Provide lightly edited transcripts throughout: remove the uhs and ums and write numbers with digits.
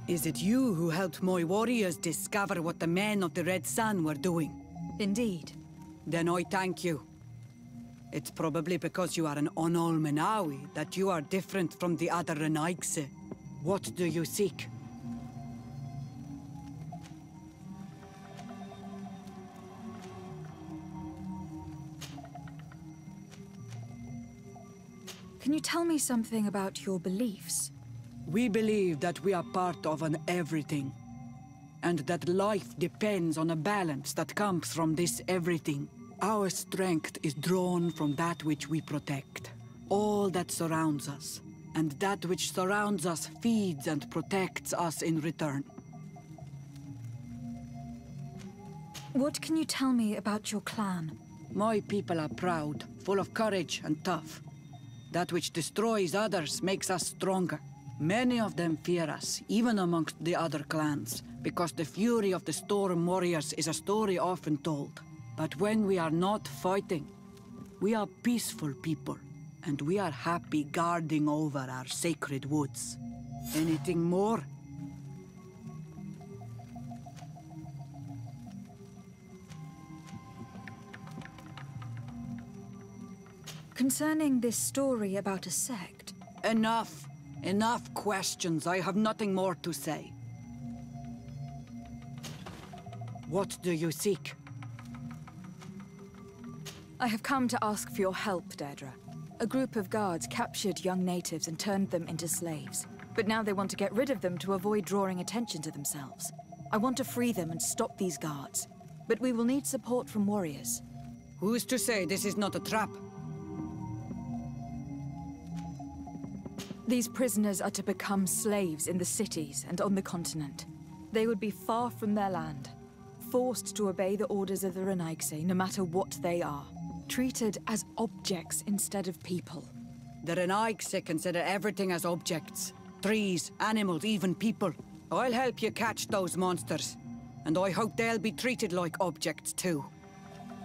Is it you who helped my warriors discover what the men of the Red Sun were doing? Indeed. Then I thank you. It's probably because you are an Onol that you are different from the other Renaigse. What do you seek? Can you tell me something about your beliefs? We believe that we are part of an everything, and that life depends on a balance that comes from this everything. Our strength is drawn from that which we protect, all that surrounds us, and that which surrounds us feeds and protects us in return. What can you tell me about your clan? My people are proud, full of courage and tough. That which destroys others makes us stronger. Many of them fear us, even amongst the other clans, because the fury of the Storm Warriors is a story often told. But when we are not fighting, we are peaceful people, and we are happy guarding over our sacred woods. Anything more? Concerning this story about a sect... Enough! Enough questions. I have nothing more to say. What do you seek? I have come to ask for your help, Deirdre. A group of guards captured young natives and turned them into slaves. But now they want to get rid of them to avoid drawing attention to themselves. I want to free them and stop these guards. But we will need support from warriors. Who's to say this is not a trap? These prisoners are to become slaves in the cities and on the continent. They would be far from their land, forced to obey the orders of the Renaigse, no matter what they are. Treated as objects instead of people. The Renaigse consider everything as objects. Trees, animals, even people. I'll help you catch those monsters. And I hope they'll be treated like objects too.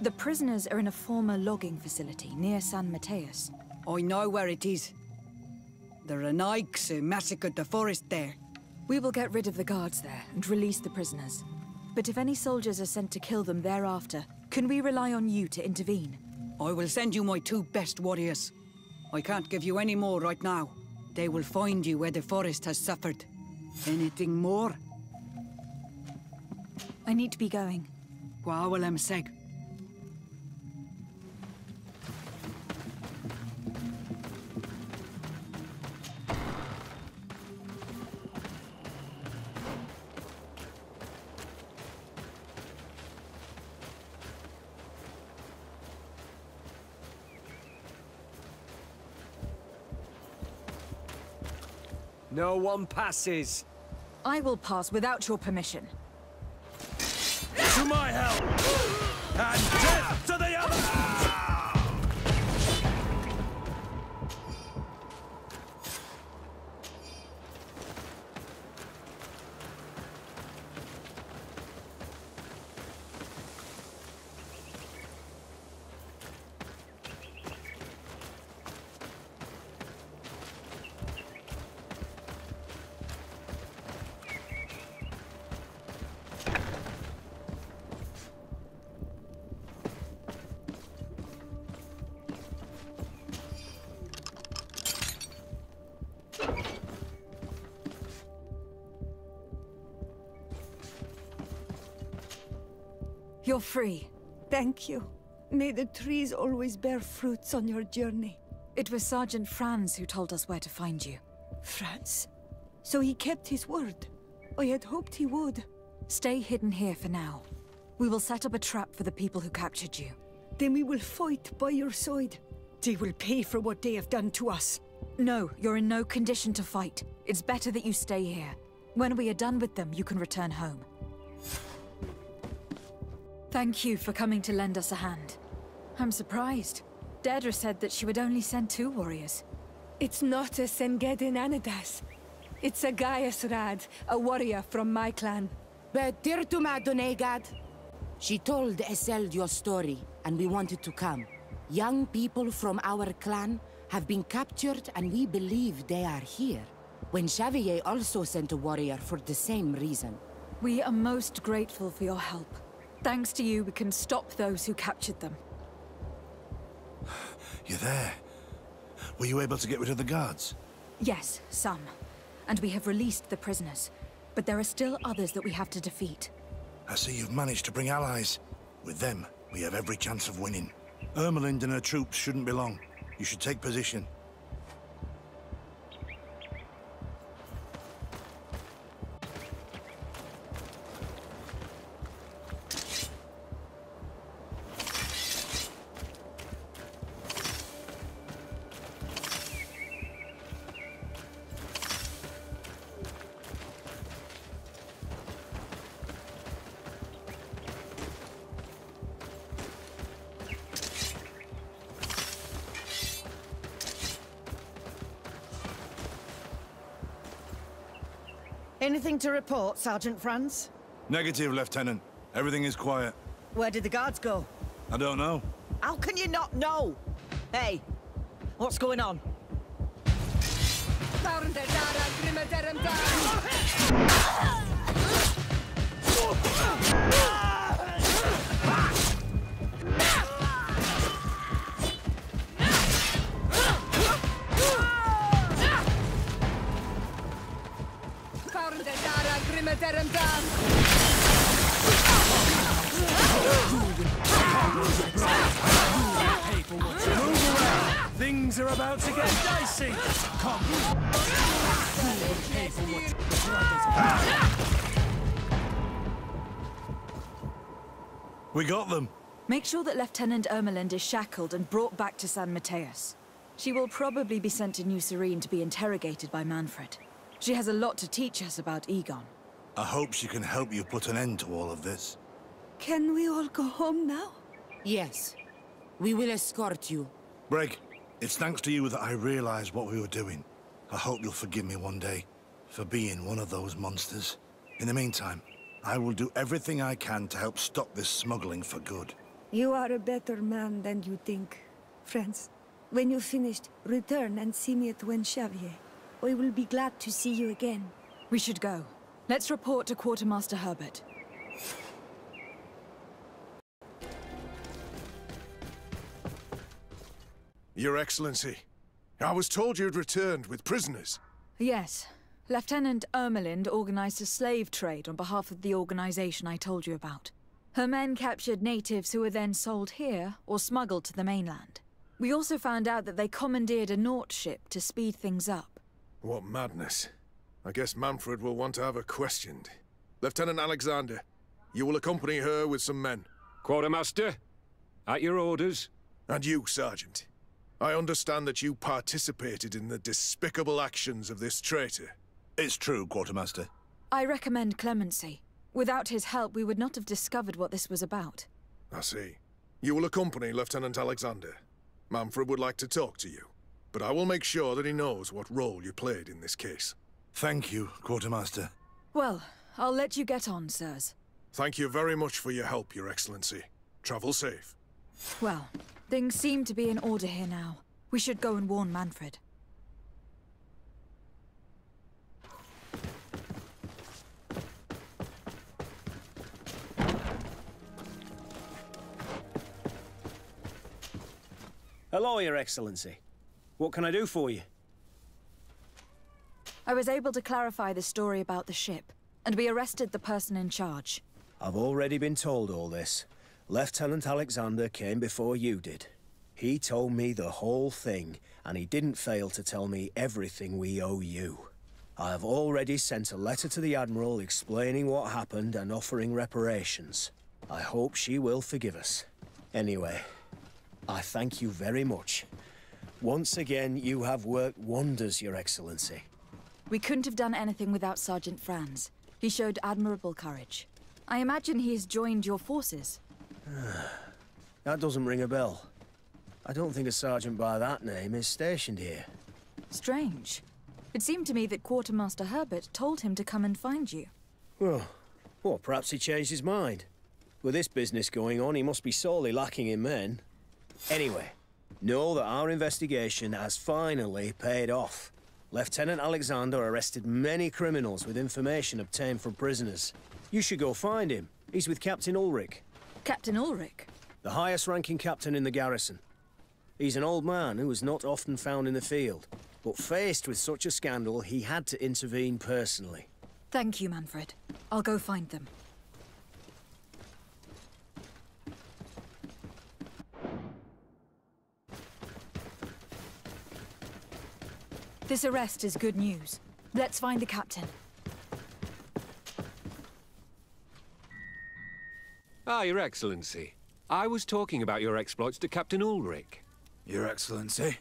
The prisoners are in a former logging facility near San Mateus. I know where it is. The Renaigse massacred the forest there. We will get rid of the guards there and release the prisoners. But if any soldiers are sent to kill them thereafter, can we rely on you to intervene? I will send you my 2 best warriors. I can't give you any more right now. They will find you where the forest has suffered. Anything more? I need to be going. Gwawalem seg. No one passes. I will pass without your permission. To my help! And death to the other! You're free. Thank you. May the trees always bear fruits on your journey. It was Sergeant Franz who told us where to find you. Franz? So he kept his word. I had hoped he would. Stay hidden here for now. We will set up a trap for the people who captured you. Then we will fight by your side. They will pay for what they have done to us. No, you're in no condition to fight. It's better that you stay here. When we are done with them, you can return home. Thank you for coming to lend us a hand. I'm surprised. Deirdre said that she would only send 2 warriors. It's not a Sengedin Anadas. It's a Gaius Rad, a warrior from my clan. But Tirtuma Donegad, she told Eseld your story, and we wanted to come. Young people from our clan have been captured, and we believe they are here. when Xavier also sent a warrior for the same reason. We are most grateful for your help. Thanks to you, we can stop those who captured them. You're there. Were you able to get rid of the guards? Yes, some. And we have released the prisoners. But there are still others that we have to defeat. I see you've managed to bring allies. With them, we have every chance of winning. Ermelind and her troops shouldn't be long. You should take position. Anything to report, Sergeant Franz? Negative, Lieutenant. Everything is quiet. Where did the guards go? I don't know. How can you not know? Hey, what's going on? Things are about to get dicey. Come. We got them. Make sure that Lieutenant Ermelind is shackled and brought back to San Mateus. She will probably be sent to New Serene to be interrogated by Manfred. She has a lot to teach us about Egon. I hope she can help you put an end to all of this. Can we all go home now? Yes. We will escort you. Breg, it's thanks to you that I realized what we were doing. I hope you'll forgive me one day for being one of those monsters. In the meantime, I will do everything I can to help stop this smuggling for good. You are a better man than you think, friends. When you're finished, return and see me at Xavier. I will be glad to see you again. We should go. Let's report to Quartermaster Herbert. Your Excellency, I was told you'd returned with prisoners. Yes. Lieutenant Ermelind organized a slave trade on behalf of the organization I told you about. Her men captured natives who were then sold here or smuggled to the mainland. We also found out that they commandeered a Naut ship to speed things up. What madness. I guess Manfred will want to have her questioned. Lieutenant Alexander, you will accompany her with some men. Quartermaster, at your orders. And you, Sergeant. I understand that you participated in the despicable actions of this traitor. It's true, Quartermaster. I recommend clemency. Without his help, we would not have discovered what this was about. I see. You will accompany Lieutenant Alexander. Manfred would like to talk to you, but I will make sure that he knows what role you played in this case. Thank you, Quartermaster. Well, I'll let you get on, sirs. Thank you very much for your help, Your Excellency. Travel safe. Well, things seem to be in order here now. We should go and warn Manfred. Hello, Your Excellency. What can I do for you? I was able to clarify the story about the ship, and we arrested the person in charge. I've already been told all this. Lieutenant Alexander came before you did. He told me the whole thing, and he didn't fail to tell me everything we owe you. I have already sent a letter to the Admiral explaining what happened and offering reparations. I hope she will forgive us. Anyway, I thank you very much. Once again, you have worked wonders, Your Excellency. We couldn't have done anything without Sergeant Franz. He showed admirable courage. I imagine he has joined your forces. That doesn't ring a bell. I don't think a sergeant by that name is stationed here. Strange. It seemed to me that Quartermaster Herbert told him to come and find you. Well, perhaps he changed his mind. With this business going on, he must be sorely lacking in men. Anyway, know that our investigation has finally paid off. Lieutenant Alexander arrested many criminals with information obtained from prisoners. You should go find him. He's with Captain Ulrich. Captain Ulrich? The highest-ranking captain in the garrison. He's an old man who was not often found in the field, but faced with such a scandal, he had to intervene personally. Thank you, Manfred. I'll go find them. This arrest is good news. Let's find the captain. Ah, Your Excellency. I was talking about your exploits to Captain Ulrich. Your Excellency?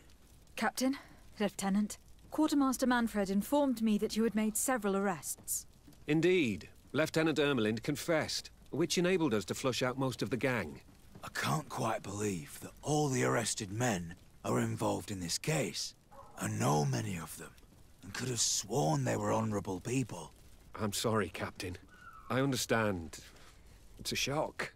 Captain, Lieutenant, Quartermaster Manfred informed me that you had made several arrests. Indeed. Lieutenant Ermelind confessed, which enabled us to flush out most of the gang. I can't quite believe that all the arrested men are involved in this case. I know many of them, and could have sworn they were honorable people. I'm sorry, Captain. I understand. It's a shock.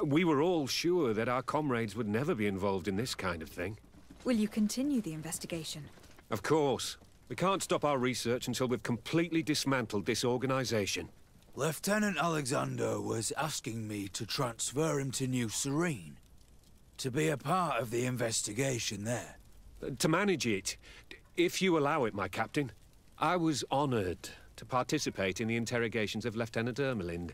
We were all sure that our comrades would never be involved in this kind of thing. Will you continue the investigation? Of course. We can't stop our research until we've completely dismantled this organization. Lieutenant Alexander was asking me to transfer him to New Serene, to be a part of the investigation there. To manage it, if you allow it, my captain. I was honored to participate in the interrogations of Lieutenant Ermelind,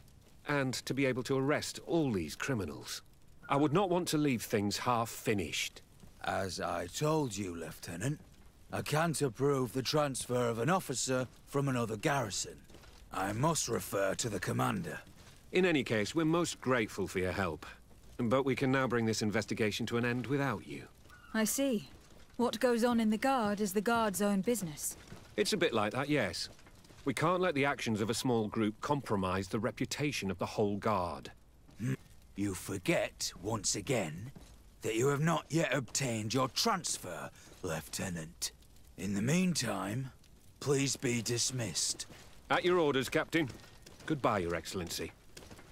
and to be able to arrest all these criminals. I would not want to leave things half-finished. As I told you, Lieutenant, I can't approve the transfer of an officer from another garrison. I must refer to the commander. In any case, we're most grateful for your help. But we can now bring this investigation to an end without you. I see. What goes on in the Guard is the Guard's own business. It's a bit like that, yes. We can't let the actions of a small group compromise the reputation of the whole Guard. You forget, once again, that you have not yet obtained your transfer, Lieutenant. In the meantime, please be dismissed. At your orders, Captain. Goodbye, Your Excellency.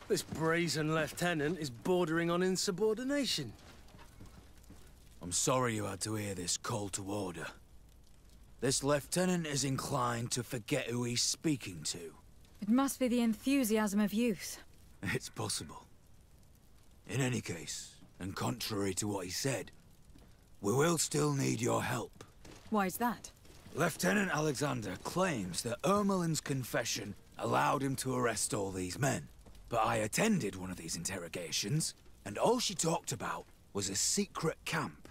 This brazen lieutenant is bordering on insubordination. I'm sorry you had to hear this call to order. This lieutenant is inclined to forget who he's speaking to. It must be the enthusiasm of youth. It's possible. In any case, and contrary to what he said, we will still need your help. Why's that? Lieutenant Alexander claims that Ermelin's confession allowed him to arrest all these men. But I attended one of these interrogations, and all she talked about was a secret camp.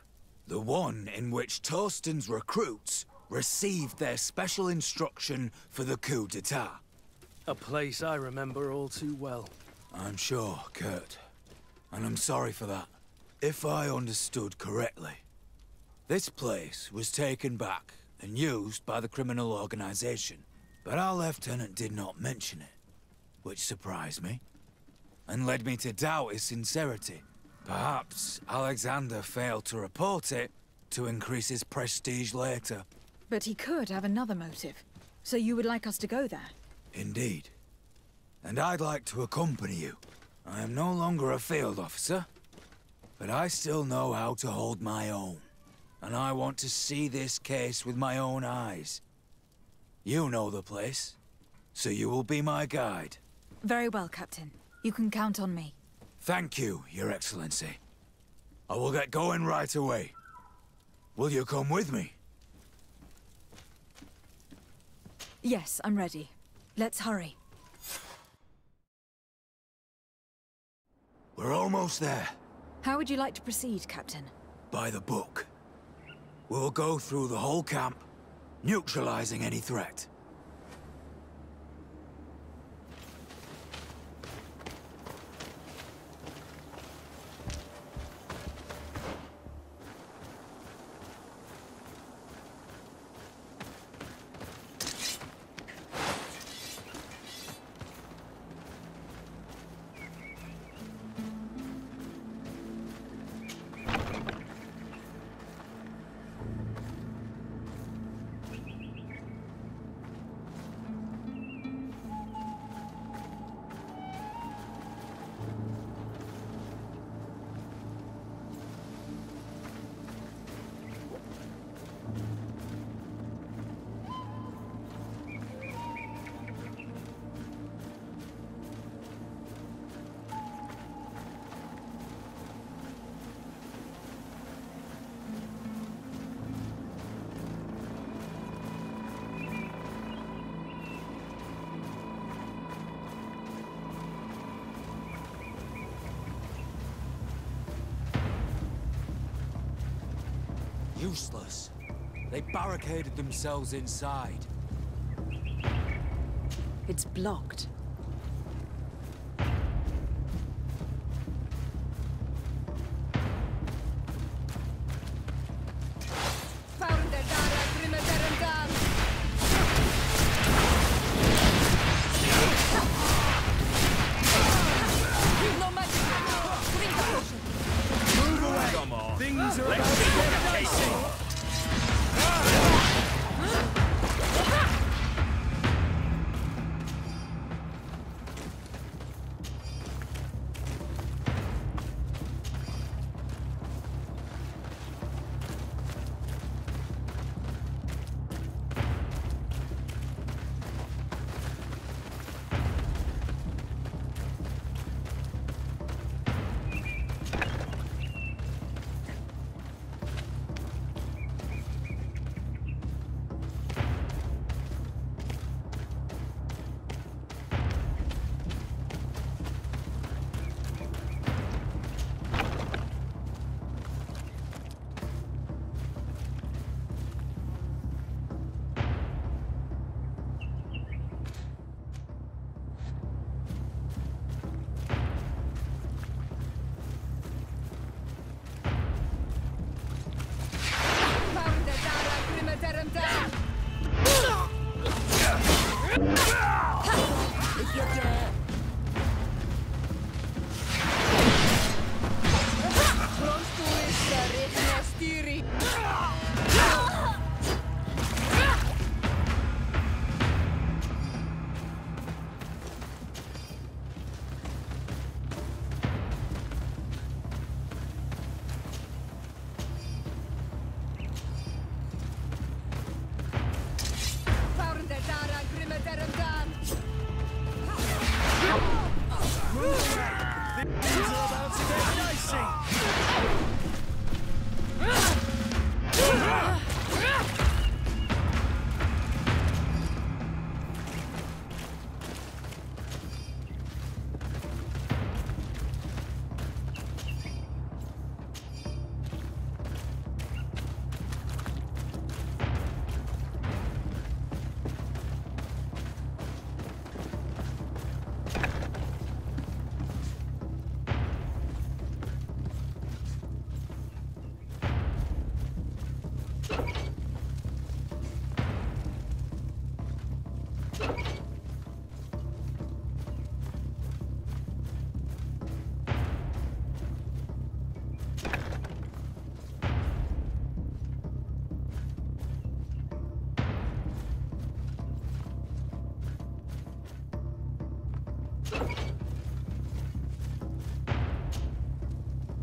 The one in which Torsten's recruits received their special instruction for the coup d'etat. A place I remember all too well. I'm sure, Kurt. And I'm sorry for that. If I understood correctly, this place was taken back and used by the criminal organization. But our lieutenant did not mention it, which surprised me, and led me to doubt his sincerity. Perhaps Alexander failed to report it to increase his prestige later. But he could have another motive. So you would like us to go there? Indeed. And I'd like to accompany you. I am no longer a field officer, but I still know how to hold my own. And I want to see this case with my own eyes. You know the place, so you will be my guide. Very well, Captain. You can count on me. Thank you, Your Excellency. I will get going right away. Will you come with me? Yes, I'm ready. Let's hurry. We're almost there. How would you like to proceed, Captain? By the book. We'll go through the whole camp, neutralizing any threat. Useless. They barricaded themselves inside. It's blocked.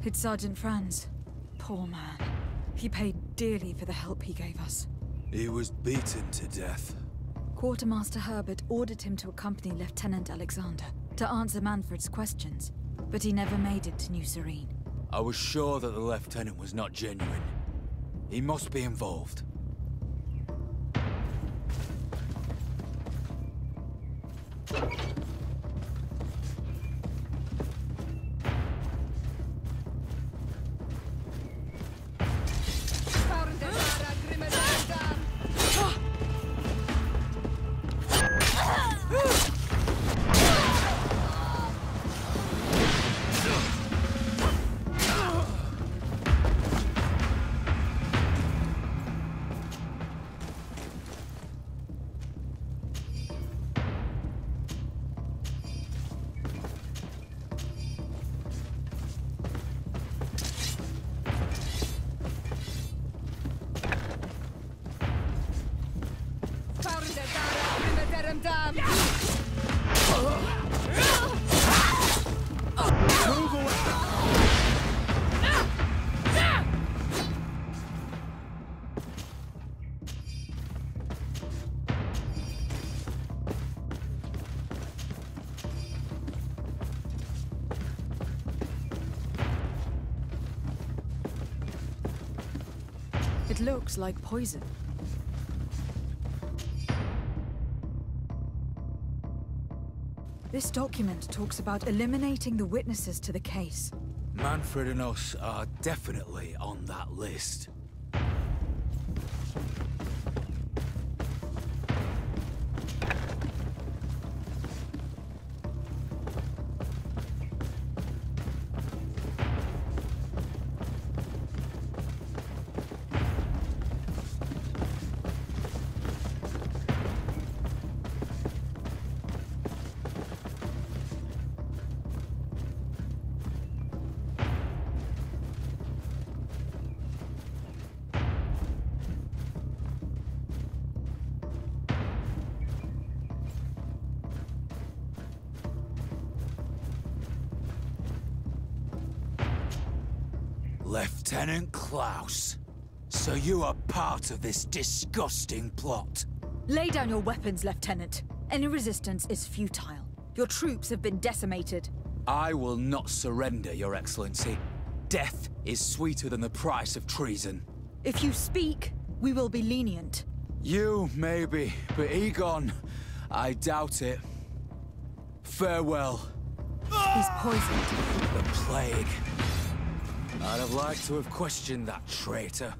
It's Sergeant Franz. Poor man. He paid dearly for the help he gave us. He was beaten to death. Quartermaster Herbert ordered him to accompany Lieutenant Alexander to answer Manfred's questions, but he never made it to New Serene. I was sure that the lieutenant was not genuine. He must be involved. It looks like poison. This document talks about eliminating the witnesses to the case. Manfred and us are definitely on that list. Lieutenant Klaus. So you are part of this disgusting plot. Lay down your weapons, Lieutenant. Any resistance is futile. Your troops have been decimated. I will not surrender, Your Excellency. Death is sweeter than the price of treason. If you speak, we will be lenient. You, maybe, but Egon, I doubt it. Farewell. He's poisoned. The plague. I'd have liked to have questioned that traitor.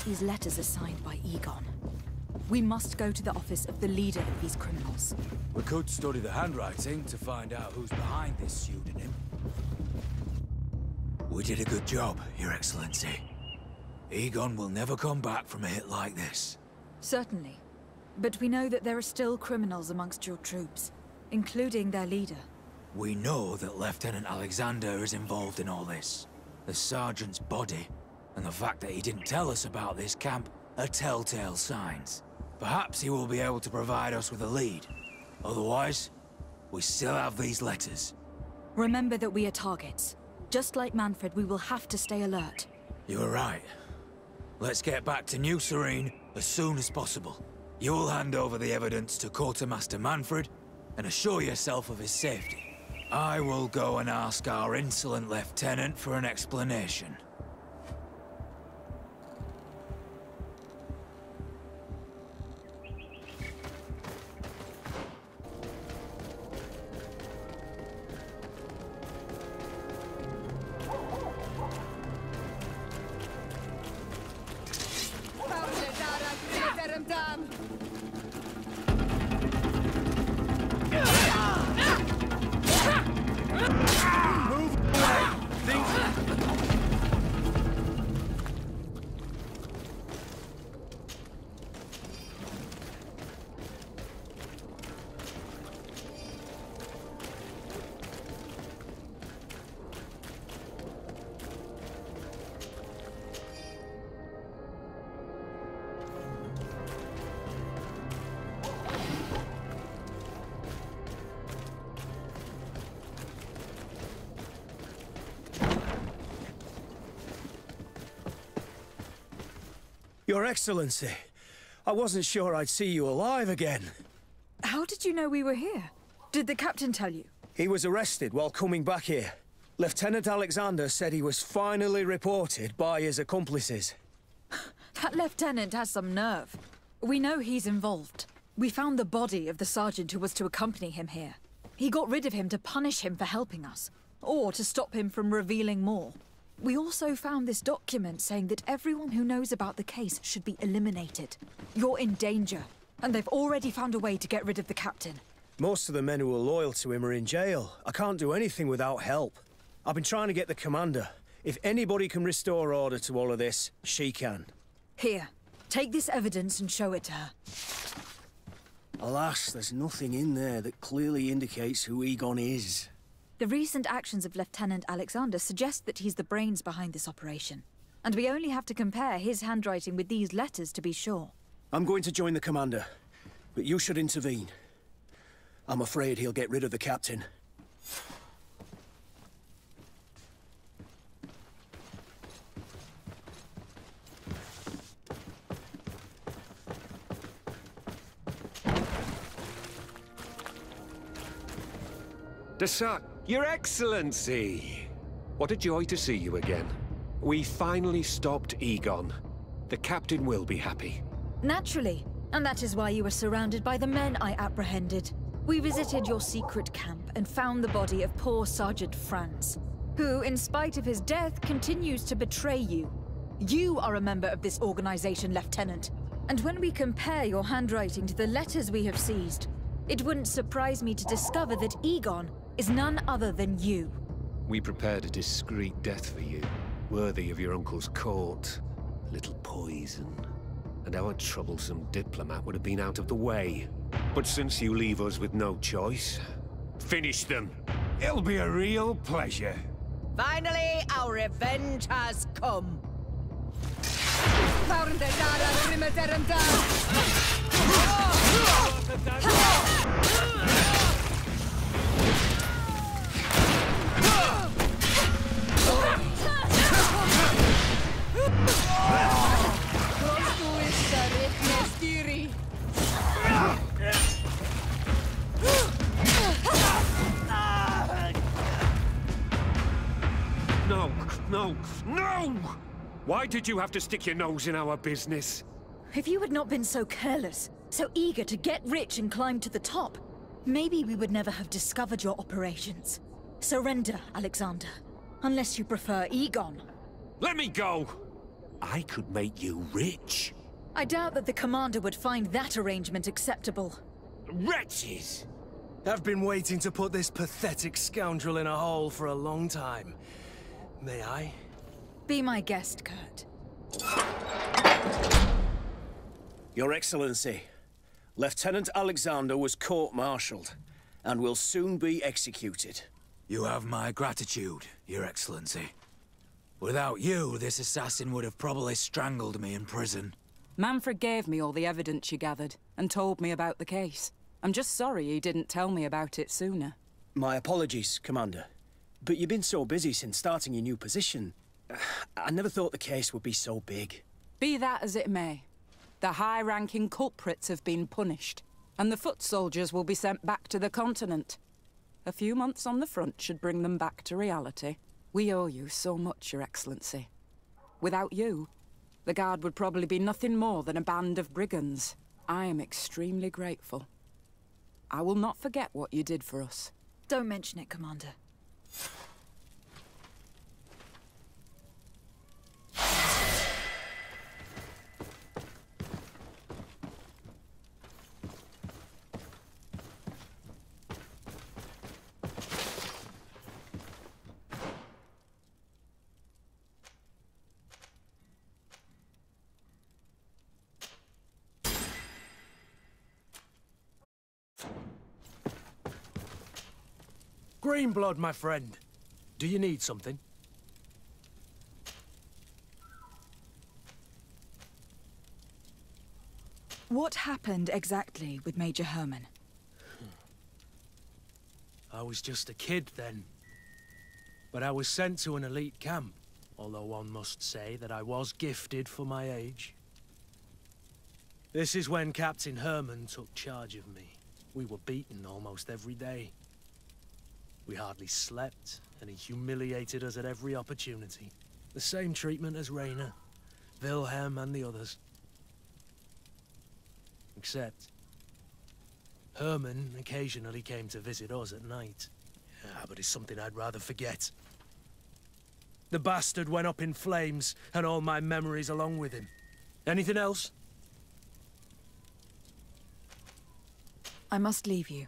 These letters are signed by Egon. We must go to the office of the leader of these criminals. We could study the handwriting to find out who's behind this pseudonym. We did a good job, Your Excellency. Egon will never come back from a hit like this. Certainly. But we know that there are still criminals amongst your troops, including their leader. We know that Lieutenant Alexander is involved in all this. The sergeant's body, and the fact that he didn't tell us about this camp, are telltale signs. Perhaps he will be able to provide us with a lead. Otherwise, we still have these letters. Remember that we are targets. Just like Manfred, we will have to stay alert. You are right. Let's get back to New Serene as soon as possible. You will hand over the evidence to Quartermaster Manfred and assure yourself of his safety. I will go and ask our insolent lieutenant for an explanation. Your Excellency, I wasn't sure I'd see you alive again. How did you know we were here? Did the captain tell you? He was arrested while coming back here. Lieutenant Alexander said he was finally reported by his accomplices. That lieutenant has some nerve. We know he's involved. We found the body of the sergeant who was to accompany him here. He got rid of him to punish him for helping us, or to stop him from revealing more. We also found this document saying that everyone who knows about the case should be eliminated. You're in danger, and they've already found a way to get rid of the captain. Most of the men who are loyal to him are in jail. I can't do anything without help. I've been trying to get the commander. If anybody can restore order to all of this, she can. Here, take this evidence and show it to her. Alas, there's nothing in there that clearly indicates who Egon is. The recent actions of Lieutenant Alexander suggest that he's the brains behind this operation. And we only have to compare his handwriting with these letters to be sure. I'm going to join the commander, but you should intervene. I'm afraid he'll get rid of the captain. Desart, Your Excellency! What a joy to see you again. We finally stopped Egon. The captain will be happy. Naturally, and that is why you were surrounded by the men I apprehended. We visited your secret camp and found the body of poor Sergeant Franz, who, in spite of his death, continues to betray you. You are a member of this organization, Lieutenant. And when we compare your handwriting to the letters we have seized, it wouldn't surprise me to discover that Egon is none other than you. We prepared a discreet death for you, worthy of your uncle's court. A little poison, and our troublesome diplomat would have been out of the way. But since you leave us with no choice, Finish them. It'll be a real pleasure. Finally, our revenge has come. No, no, no! Why did you have to stick your nose in our business? If you had not been so careless, so eager to get rich and climb to the top, maybe we would never have discovered your operations. Surrender, Alexander. Unless you prefer Egon. Let me go! I could make you rich. I doubt that the commander would find that arrangement acceptable. Wretches! I've been waiting to put this pathetic scoundrel in a hole for a long time. May I? Be my guest, Kurt. Your Excellency, Lieutenant Alexander was court-martialed and will soon be executed. You have my gratitude, Your Excellency. Without you, this assassin would have probably strangled me in prison. Manfred gave me all the evidence you gathered and told me about the case. I'm just sorry he didn't tell me about it sooner. My apologies, Commander. But you've been so busy since starting your new position. I never thought the case would be so big. Be that as it may, the high-ranking culprits have been punished, and the foot soldiers will be sent back to the continent. A few months on the front should bring them back to reality. We owe you so much, Your Excellency. Without you, the Guard would probably be nothing more than a band of brigands. I am extremely grateful. I will not forget what you did for us. Don't mention it, Commander. Greenblood, my friend. Do you need something? What happened exactly with Major Herman? I was just a kid then. But I was sent to an elite camp, although one must say that I was gifted for my age. This is when Captain Herman took charge of me. We were beaten almost every day. We hardly slept, and he humiliated us at every opportunity. The same treatment as Rainer, Wilhelm, and the others. Except, Herman occasionally came to visit us at night. Yeah, but it's something I'd rather forget. The bastard went up in flames, and all my memories along with him. Anything else? I must leave you.